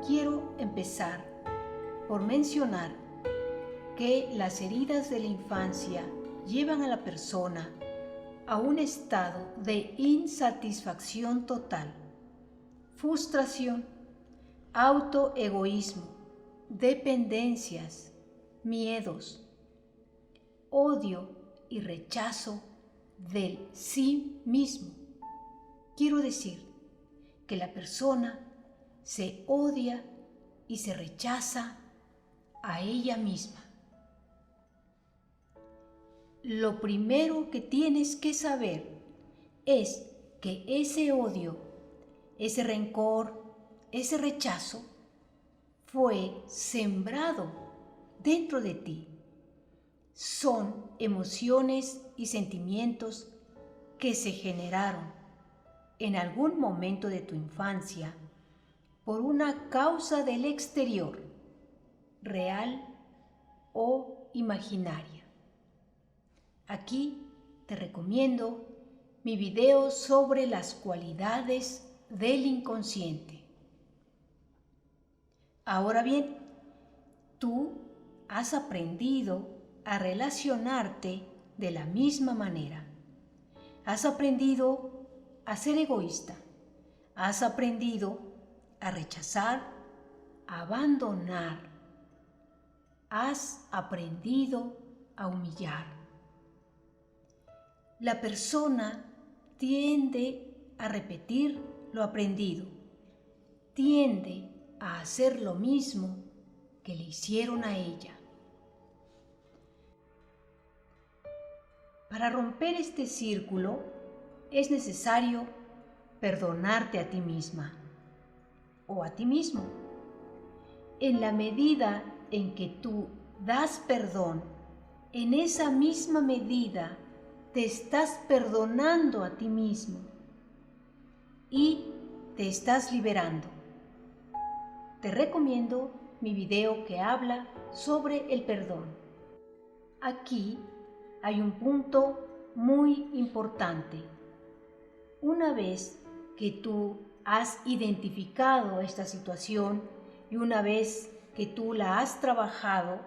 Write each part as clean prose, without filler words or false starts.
quiero empezar por mencionar que las heridas de la infancia llevan a la persona a un estado de insatisfacción total, frustración, autoegoísmo, dependencias, miedos, odio y rechazo del sí mismo. Quiero decir que la persona se odia y se rechaza a ella misma. Lo primero que tienes que saber es que ese odio, ese rencor, ese rechazo fue sembrado dentro de ti. Son emociones y sentimientos que se generaron en algún momento de tu infancia por una causa del exterior, real o imaginaria. Aquí te recomiendo mi video sobre las cualidades del inconsciente. Ahora bien, tú has aprendido a relacionarte de la misma manera. Has aprendido a ser egoísta. Has aprendido a rechazar, a abandonar. Has aprendido a humillar. La persona tiende a repetir lo aprendido, tiende a hacer lo mismo que le hicieron a ella. Para romper este círculo es necesario perdonarte a ti misma o a ti mismo. En la medida en que tú das perdón, en esa misma medida te estás perdonando a ti mismo y te estás liberando. Te recomiendo mi video que habla sobre el perdón. Aquí hay un punto muy importante. Una vez que tú has identificado esta situación y una vez que tú la has trabajado,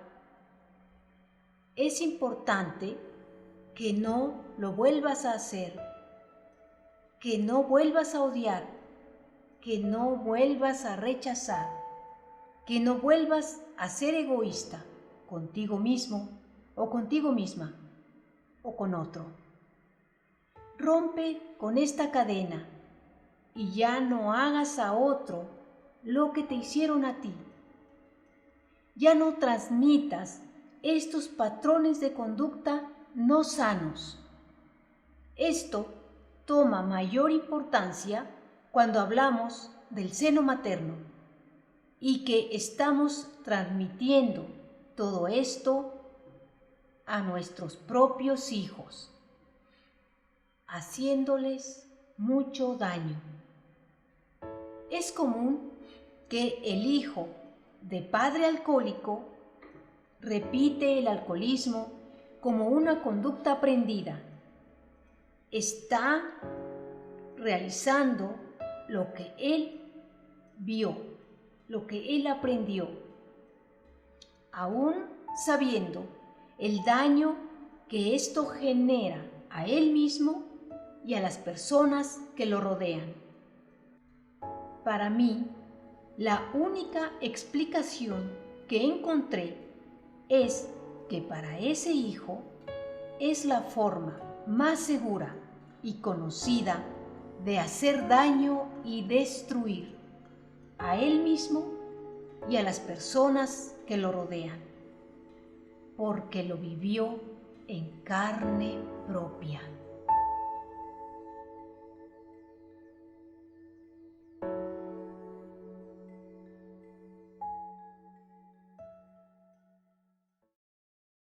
es importante que no lo vuelvas a hacer, que no vuelvas a odiar, que no vuelvas a rechazar, que no vuelvas a ser egoísta contigo mismo o contigo misma o con otro. Rompe con esta cadena y ya no hagas a otro lo que te hicieron a ti. Ya no transmitas estos patrones de conducta no sanos. Esto toma mayor importancia cuando hablamos del seno materno y que estamos transmitiendo todo esto a nuestros propios hijos, haciéndoles mucho daño. Es común que el hijo de padre alcohólico repite el alcoholismo como una conducta aprendida. Está realizando lo que él vio, lo que él aprendió, aún sabiendo el daño que esto genera a él mismo y a las personas que lo rodean. Para mí, la única explicación que encontré es que para ese hijo es la forma más segura y conocida de hacer daño y destruir a él mismo y a las personas que lo rodean, porque lo vivió en carne propia.